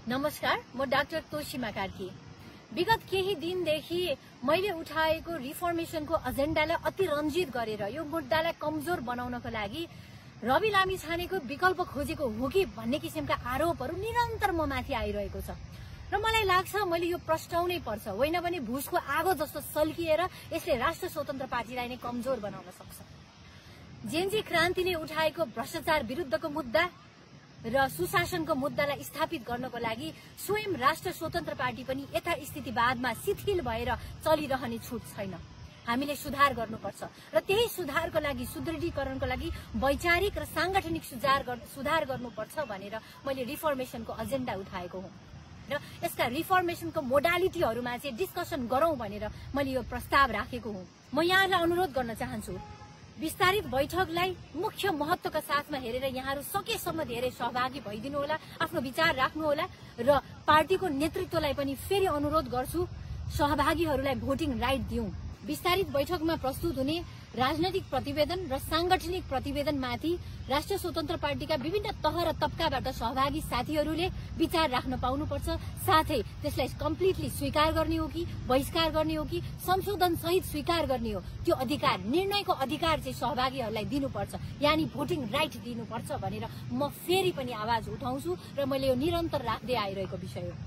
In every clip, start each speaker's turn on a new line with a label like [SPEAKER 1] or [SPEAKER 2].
[SPEAKER 1] नमस्कार, म डाक्टर तोशिमा कार्की। विगत केही दिनदेखि मैले उठाएको रिफर्मेशनको एजेन्डालाई अति रञ्जित गरेर यो मुद्दालाई कमजोर बनाउनको लागि रवि लामिछानेको विकल्प खोजेको हो कि भन्ने किसिमका आरोपहरू निरन्तर म माथि आइरहेको छ र मलाई लाग्छ मैले यो प्रस्ताउनै पर्छ, होइन भने भुसको आगो जस्तो सल्किएर यसले राष्ट्र स्वतन्त्र पार्टीलाई नै कमजोर बनाउन सक्छ। जेनजी क्रान्तिले उठाएको भ्रष्टाचार विरुद्धको मुद्दा र सुशासनको मुद्दालाई स्थापित गर्नको लागि स्वयं राष्ट्र स्वतन्त्र पार्टी पनि यथास्थितिवादमा शिथिल भएर चलिरहने छुट छैन। हामीले सुधार गर्नुपर्छ र त्यही सुधारको लागि, सुदृढीकरणको लागि वैचारिक र सांगठनिक सुधार गर्नुपर्छ भनेर मैले रिफर्मेशनको एजेन्डा उठाएको हुँ र यसका रिफर्मेशनको मोडालिटीहरूमा चाहिँ डिस्कसन गरौं भनेर मैले यो प्रस्ताव राखेको हुँ। म यहाँलाई अनुरोध गर्न चाहन्छु, विस्तारित बैठकलाई मुख्य महत्वका साथमा हेरेर यहाँहरू सकेसम्म धेरै सहभागी भइदिनु होला, आफ्नो विचार राख्नुहोला र पार्टीको नेतृत्वलाई पनि फेरि अनुरोध गर्छु, सहभागीहरूलाई भोटिङ राइट दिउँ। विस्तारित बैठकमा प्रस्तुत हुने राजनैतिक प्रतिवेदन र सांगठनिक प्रतिवेदनमाथि राष्ट्र स्वतन्त्र पार्टीका विभिन्न तह र तबकाबाट सहभागी साथीहरूले विचार राख्न पाउनुपर्छ। साथै त्यसलाई कम्प्लिटली स्वीकार गर्ने हो कि बहिष्कार गर्ने हो कि संशोधन सहित स्वीकार गर्ने हो, त्यो अधिकार, निर्णयको अधिकार चाहिँ सहभागीहरूलाई दिनुपर्छ, यानी भोटिङ राइट दिनुपर्छ भनेर म फेरि पनि आवाज उठाउँछु र मैले यो निरन्तर राख्दै आइरहेको विषय हो।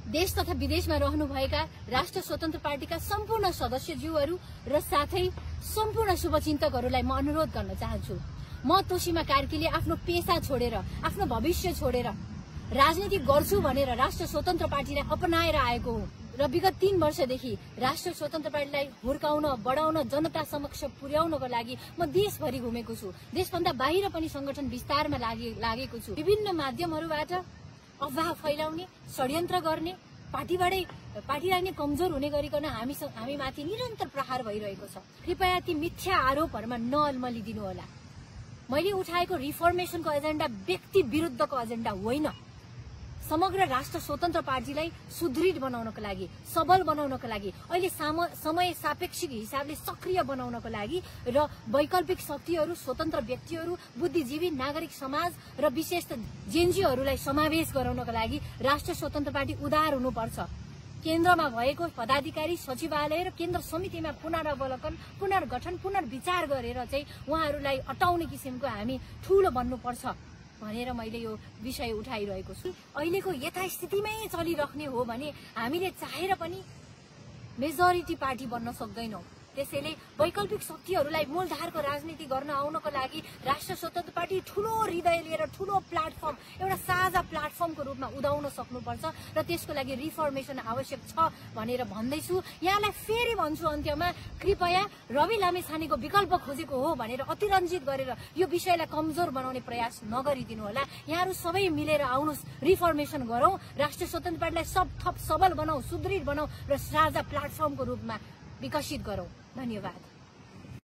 [SPEAKER 1] देश तथा विदेशमा रहनुभएका राष्ट्र स्वतन्त्र पार्टीका सम्पूर्ण सदस्यज्यूहरू र साथै सम्पूर्ण शुभचिन्तकहरूलाई म अनुरोध गर्न चाहन्छु, म तोशिमा कार्कीले आफ्नो पेशा छोडेर, आफ्नो भविष्य छोडेर राजनीति गर्छु भनेर राष्ट्र स्वतन्त्र पार्टीलाई अपनाएर आएको हुँ र विगत 3 वर्षदेखि राष्ट्र स्वतन्त्र पार्टीलाई हुर्काउन, बढाउन, जनता समक्ष पुर्याउनको लागि म देशभरि घुमेको छु। देशभन्दा बाहिर पनि संगठन विस्तारमा लागेको छु। विभिन्न माध्यमहरूबाट अफवाह फैलाउने, षड्यन्त्र गर्ने, पार्टीलाई नै कमजोर हुने गरिकन हामी माथि निरन्तर प्रहार भइरहेको छ। कृपया ती मिथ्या आरोपहरूमा नअल्मलिदिनु होला। मैले उठाएको रिफर्मेशनको एजेन्डा व्यक्ति विरुद्धको एजेन्डा होइन, समग्र राष्ट्र स्वतन्त्र पार्टीलाई सुदृढ बनाउनको लागि, सबल बनाउनको लागि, अहिले समय सापेक्षिक हिसाबले सक्रिय बनाउनको लागि र वैकल्पिक शक्तिहरू, स्वतन्त्र व्यक्तिहरू, बुद्धिजीवी, नागरिक समाज र विशेष जेनजीहरूलाई समावेश गराउनको लागि राष्ट्र स्वतन्त्र पार्टी उदार हुनुपर्छ। केन्द्रमा भएको पदाधिकारी, सचिवालय र केन्द्र समितिमा पुनरावलोकन, पुनर्गठन, पुनर्विचार गरेर चाहिँ उहाँहरूलाई अटाउने किसिमको हामी ठूलो बन्नुपर्छ भनेर मैले यो विषय उठाइरहेको छु। अहिलेको यथास्थितिमै चलिराख्ने हो भने हामीले चाहेर पनि मेजोरिटी पार्टी बन्न सक्दैनौं। त्यसैले वैकल्पिक शक्तिहरूलाई मूलधारको राजनीति गर्न आउनको लागि राष्ट्र स्वतन्त्र पार्टी ठूलो हृदय लिएर ठूलो प्लाटफर्म, एउटा साझा प्लाटफर्मको रूपमा उदाउन सक्नुपर्छ र त्यसको लागि रिफर्मेशन आवश्यक छ भनेर भन्दैछु। यहाँलाई फेरि भन्छु, अन्त्यमा कृपया रवि लामिछानेको विकल्प खोजेको हो भनेर अतिरञ्जित गरेर यो विषयलाई कमजोर बनाउने प्रयास नगरिदिनु होला। यहाँहरू सबै मिलेर आउनुहोस्, रिफर्मेशन गरौं, राष्ट्र स्वतन्त्र पार्टीलाई थप सबल बनाऊ, सुदृढ बनाऊ र साझा प्लाटफर्मको रूपमा विकसित गरौं। धन्यवाद।